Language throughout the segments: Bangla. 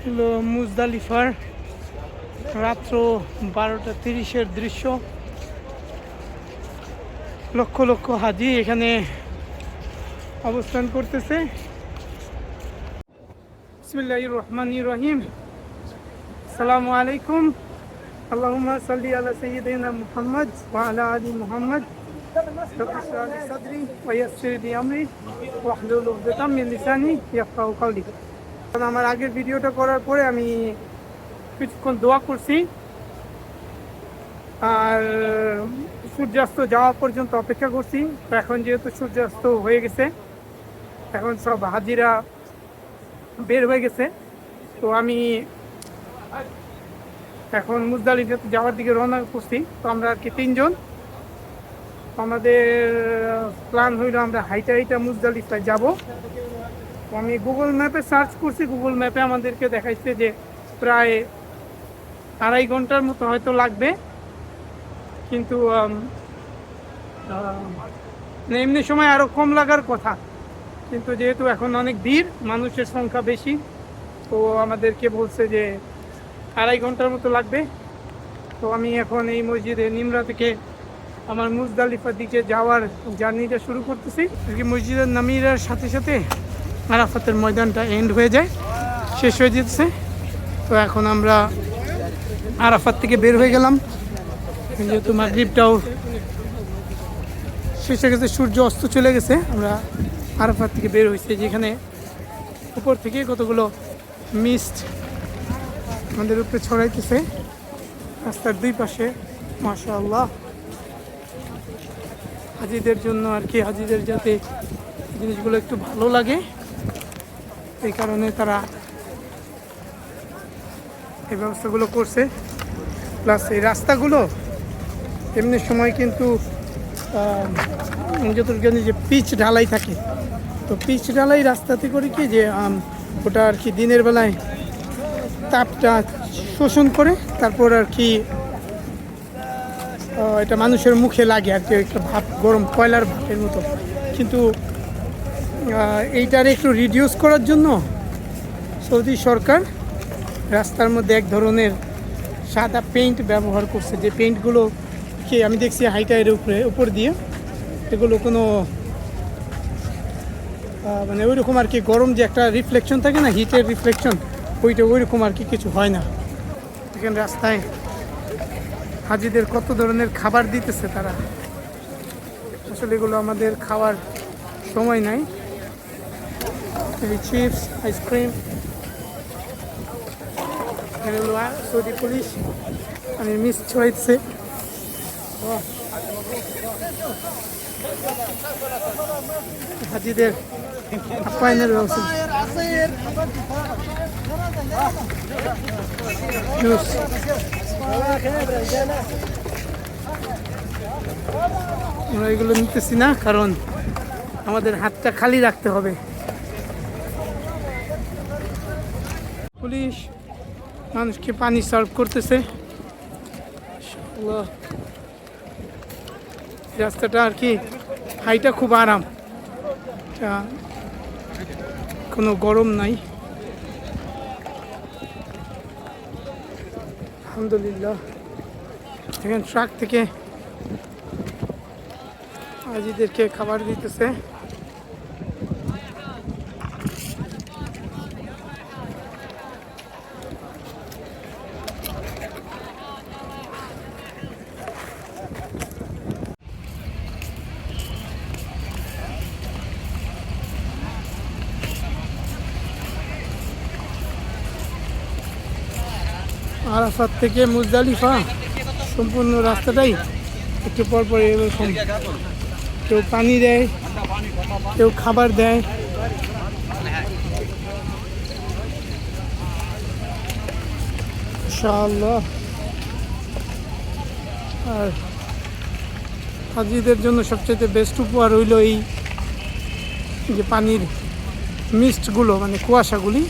হলো মুজদালিফার রাত্র 12:30 দৃশ্য। লক্ষ লক্ষ হাজি এখানে অবস্থান করতেছে। বিসমিল্লাহির রহমানির রহিম। আসসালামু আলাইকুম। আল্লাহুম্মা সাল্লি আলা সাইয়্যিদিনা মুহাম্মদ ওয়া আলা আলি মুহাম্মদ। রব্বি ইশরাহ লি সাদরি ওয়া ইয়াসসির লি আমরি ওয়াহলুল উকদাতাম মিন লিসানি ইয়াফকাহু কাওলি। আমার আগের ভিডিওটা করার পরে আমি কিছুক্ষণ দোয়া করছি, আর সূর্যাস্ত যাওয়া পর্যন্ত অপেক্ষা করছি। তো এখন যেহেতু সূর্যাস্ত হয়ে গেছে, এখন সব হাজিরা বের হয়ে গেছে, তো আমি এখন মুজদালিফাতে যাওয়ার দিকে রওনা করছি। তো আমরা আর কি তিনজন, আমাদের প্ল্যান হইল আমরা হাইটা হাইটা মুজদালিফায় যাব। তো আমি গুগল ম্যাপে সার্চ করছি, গুগল ম্যাপে আমাদেরকে দেখাইছে যে প্রায় 2.5 ঘন্টার মতো হয়তো লাগবে, কিন্তু এমনি সময় আরও কম লাগার কথা, কিন্তু যেহেতু এখন অনেক ভিড়, মানুষের সংখ্যা বেশি, তো আমাদেরকে বলছে যে 2.5 ঘন্টার মতো লাগবে। তো আমি এখন এই মসজিদে নিমরা থেকে আমার মুজদালিফার দিকে যাওয়ার জার্নিটা শুরু করতেছি। মসজিদের নামিরার সাথে সাথে আরাফাতের ময়দানটা এন্ড হয়ে যায়, শেষ হয়ে যেতেছে। তো এখন আমরা আরাফাত থেকে বের হয়ে গেলাম, যেহেতু মাগরিবটাও শেষ হয়ে গেছে, সূর্য অস্ত চলে গেছে। আমরা আরাফাত থেকে বের হয়েছি, যেখানে উপর থেকে কতগুলো মিস্ট আমাদের উপরে ছড়াইতেছে রাস্তার দুই পাশে। মাশাআল্লাহ, হাজিদের জন্য আর কি, হাজিদের যাতে জিনিসগুলো একটু ভালো লাগে এই কারণে তারা এই ব্যবস্থাগুলো করছে। প্লাস এই রাস্তাগুলো এমনি সময় কিন্তু যতটুকু যে পিচ ঢালাই থাকে, তো পিচ ঢালাই রাস্তাতে করে কি যে ওটা আর কি দিনের বেলায় তাপটা শোষণ করে, তারপর আর কি এটা মানুষের মুখে লাগে আর কি, একটা ভাব, গরম কয়লার ভাবের মতো। কিন্তু এইটার একটু রিডিউস করার জন্য সৌদি সরকার রাস্তার মধ্যে এক ধরনের সাদা পেইন্ট ব্যবহার করছে, যে পেইন্টগুলো কি আমি দেখছি হাইটাইয়ের উপর দিয়ে, এগুলো কোনো মানে ওই রকম আর কি গরম যে একটা রিফ্লেকশন থাকে না, হিটের রিফ্লেকশন, ওই রকম আর কি কিছু হয় না। এখানে রাস্তায় হাজিদের কত ধরনের খাবার দিতেছে তারা, আসলে এগুলো আমাদের খাওয়ার সময় নাই। এই চিপস, আইসক্রিম, এগুলো সৌদি পুলিশ মানে মিস ছড়াইছে। হাজিদের আপ্যায়নের ব্যবস্থা, আমরা এগুলো নিতেছি না, কারণ আমাদের হাতটা খালি রাখতে হবে। পুলিশ মানুষকে পানি সার্ভ করতেছে। রাস্তাটা আর কি হাইটা খুব আরাম, কোনো গরম নাই, আলহামদুলিল্লাহ। এখানে ট্রাক থেকে হাজিদেরকে খাবার দিতেছে। আরাফাত থেকে মুজদালিফা সম্পূর্ণ রাস্তাটাই একটু পরপর এরকম কেউ পানি দেয়, কেউ খাবার দেয়। ইনশাআল্লাহ। আর হাজিদের জন্য সবচেয়ে বেস্ট উপহার হইল এই যে পানির মিস্টগুলো, মানে কুয়াশাগুলি।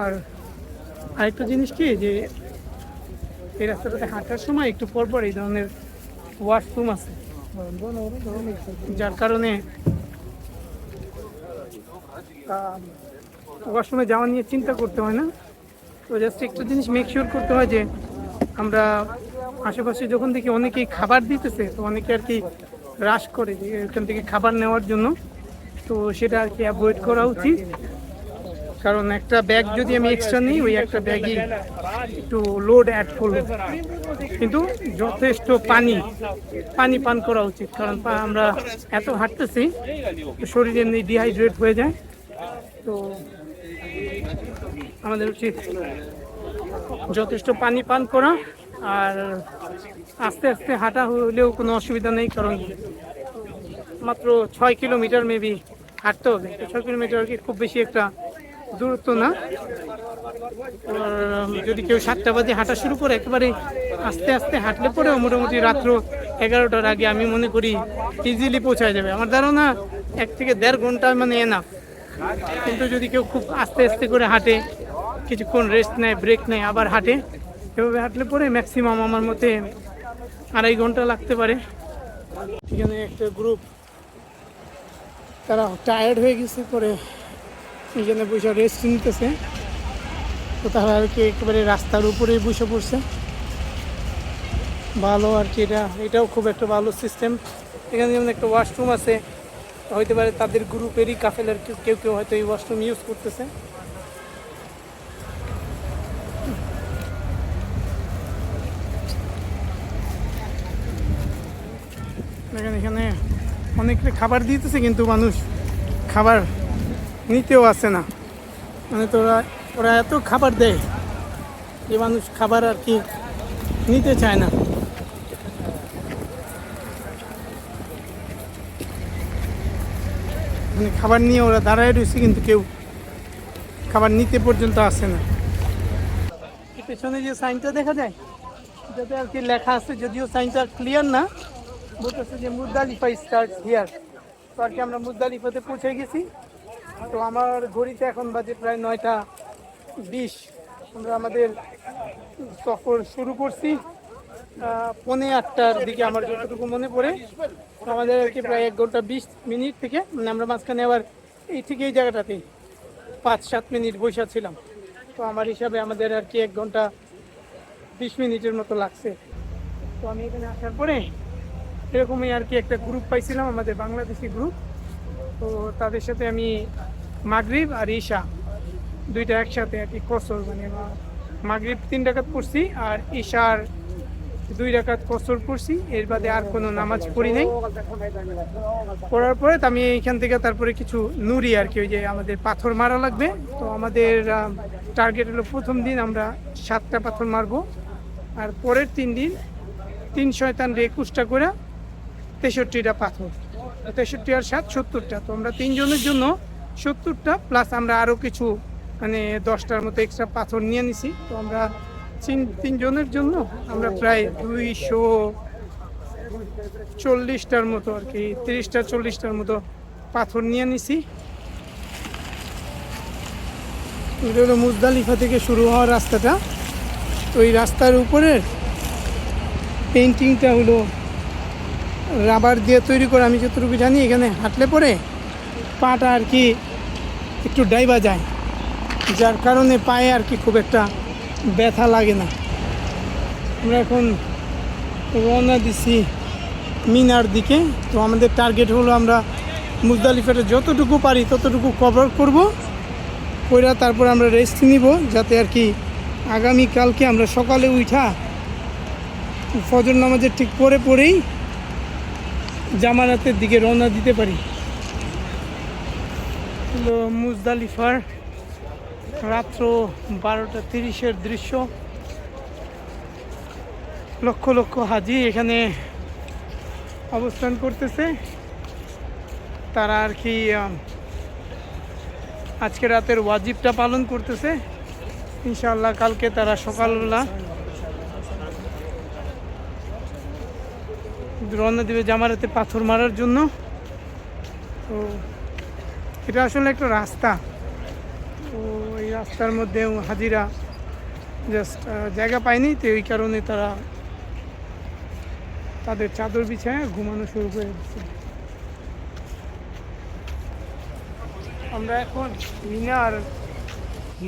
আর আরেকটা জিনিস কি, যে এই রাস্তাটাতে হাঁটার সময় একটু পরপর এই ধরনের ওয়াশরুম আছে, যার কারণে ওয়াশরুমে যাওয়া নিয়ে চিন্তা করতে হয় না। তো জাস্ট একটা জিনিস মেক শিওর করতে হয় যে আমরা আশেপাশে যখন দেখি অনেকেই খাবার দিতেছে, তো অনেকে আর কি রাশ করে যে এখান থেকে খাবার নেওয়ার জন্য, তো সেটা আর কি অ্যাভয়েড করা উচিত। কারণ একটা ব্যাগ যদি আমি এক্সট্রা নিই, ওই একটা ব্যাগই একটু লোড অ্যাড করলো, কিন্তু যথেষ্ট পানি পান করা উচিত। কারণ আমরা এত হাঁটতেছি, শরীর এমনি ডিহাইড্রেট হয়ে যায়। তো আমাদের উচিত যথেষ্ট পানি পান করা, আর আস্তে আস্তে হাঁটা হলেও কোনো অসুবিধা নেই। কারণ মাত্র 6 কিলোমিটার মেবি হাঁটতে হবে। 6 কিলোমিটার কি খুব বেশি একটা দূরত্ব না। যদি কেউ 7টা বাজে হাঁটা শুরু করে একেবারে আস্তে আস্তে হাঁটলে পরেও মোটামুটি রাত্র 11টার আগে আমি মনে করি ইজিলি পৌঁছায় যাবে। আমার ধারণা 1 থেকে 1.5 ঘন্টা মানে এনাফ। কিন্তু যদি কেউ খুব আস্তে আস্তে করে হাঁটে, কিছুক্ষণ রেস্ট নেয়, ব্রেক নেয়, আবার হাঁটে, এভাবে হাঁটলে পরে ম্যাক্সিমাম আমার মতে 2.5 ঘন্টা লাগতে পারে। এখানে একটা গ্রুপ, তারা টায়ার্ড হয়ে গেছে, পরে এখানে বসে রেস্ট নিতেছে। তো তারা আর কি একেবারে রাস্তার উপরেই বসে পড়ছে। ভালো আর কি, এটাও খুব একটা ভালো সিস্টেম। এখানে যেমন একটা ওয়াশরুম আছে, হইতে পারে তাদের গ্রুপেরই কাফেলার কেউ কেউ হয়তো এই ওয়াশরুম ইউজ করতেছে। এখানে অনেকটা খাবার দিতেছে, কিন্তু মানুষ খাবার নিতেও আসে না। মানে তো ওরা এত খাবার দেয় যে মানুষ খাবার আর কি নিতে চায় না। মানে খাবার নিয়ে ওরা দাঁড়ায় রয়েছে, কিন্তু কেউ খাবার নিতে পর্যন্ত আসে না। পেছনে যে সাইনটা দেখা যায়, এটাতে আর কি লেখা আছে, যদিও সাইনটা ক্লিয়ার না, বলতেছে যে মুজদালিফা স্টার্টস হিয়ার। তো আর কি আমরা মুজদালিফাতে পৌঁছে গেছি। তো আমার ঘড়িতে এখন বাজে প্রায় 9টা 20। আমরা আমাদের সফর শুরু করছি 7:45টার দিকে, আমার যতটুকু মনে পড়ে। তো আমাদের আর কি প্রায় 1 ঘন্টা 20 মিনিট থেকে, মানে আমরা মাঝখানে আবার এই জায়গাটাতেই 5-7 মিনিট বসে ছিলাম। তো আমার হিসাবে আমাদের আর কি 1 ঘন্টা 20 মিনিটের মতো লাগছে। তো আমি এখানে আসার পরে এরকমই আর কি একটা গ্রুপ পাইছিলাম, আমাদের বাংলাদেশি গ্রুপ। তো তাদের সাথে আমি মাগরিব আর ঈশা দুইটা একসাথে আর কি কসর, মানে মাগরিব 3 রাকাত পড়ছি আর ঈশার 2 রাকাত কসর পড়ছি। এর বাদে আর কোনো নামাজ পড়ি নাই। পড়ার পরে আমি এইখান থেকে তারপরে কিছু নুরি আর কি, ওই যে আমাদের পাথর মারা লাগবে। তো আমাদের টার্গেট হলো প্রথম দিন আমরা 7টা পাথর মারবো, আর পরের 3 দিন 3 শয়তান 21টা করে 63টা পাথর। 63 আর 7 70টা। তো আমরা 3 জনের জন্য 70টা, প্লাস আমরা আরও কিছু মানে 10টার মতো এক্সট্রা পাথর নিয়ে নিছি। তো আমরা 3 জনের জন্য আমরা প্রায় 240টার মতো আর কি, 30টা-40টার মতো পাথর নিয়ে নিছি। এটা হলো মুজদালিফা থেকে শুরু হওয়ার রাস্তাটা। তো এই রাস্তার উপরের পেইন্টিংটা হলো রাবার দিয়ে তৈরি করে, আমি যতটুকু জানি। এখানে হাঁটলে পরে পাটা আর কি একটু ডাইবা যায়, যার কারণে পায়ে আর কি খুব একটা ব্যথা লাগে না। আমরা এখন রওনা দিছি মিনার দিকে। তো আমাদের টার্গেট হলো আমরা মুজদালিফাটা যতটুকু পারি ততটুকু কভার করব, কইরা তারপর আমরা রেস্ট নিব, যাতে আর কি আগামীকালকে আমরা সকালে উঠা ফজর নামাজের ঠিক পরেই জামারাতের দিকে রওনা দিতে পারি। মুজদালিফার রাত্র 12:30-এর দৃশ্য। লক্ষ লক্ষ হাজি এখানে অবস্থান করতেছে। তারা আর কি আজকে রাতের ওয়াজিবটা পালন করতেছে। ইনশাআল্লাহ কালকে তারা সকালবেলা রওনা দেবে জামারাতে পাথর মারার জন্য। তো এটা আসলে একটা রাস্তা। তো এই রাস্তার মধ্যে হাজিরা জাস্ট জায়গা পায়নি, তো এই কারণে তারা তাদের চাদর বিছায় ঘুমানো শুরু করে দিচ্ছে। আমরা এখন মিনার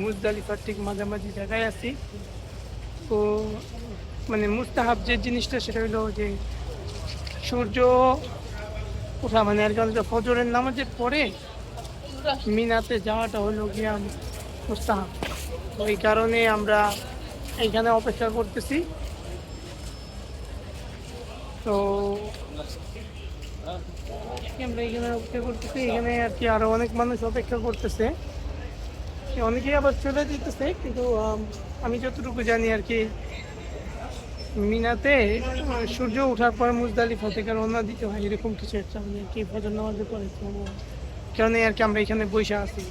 মুজদালিফার ঠিক মাঝামাঝি জায়গায় আছি। তো মানে মুস্তাহাব যে জিনিসটা সেটা হলো যে সূর্য ওঠা মানে আর কি ফজরের নামাজের পরে মিনাতে যাওয়াটা হলো গিয়া মুস্তাহাব। তো এই কারণে আমরা এইখানে অপেক্ষা করতেছি। তো আমরা এখানে অপেক্ষা করতেছি, এখানে আর কি আরো অনেক মানুষ অপেক্ষা করতেছে, অনেকেই আবার চলে যেতেছে, কিন্তু আমি যতটুকু জানি আর কি মিনাতে সূর্য ওঠার পর মুজদালিফা থেকে রওনা দিতে হয়, এরকম কিছু একটা মানে কি ফজর নামাজের পরে। তো কারণে আর কি আমরা এখানে বসে আছি।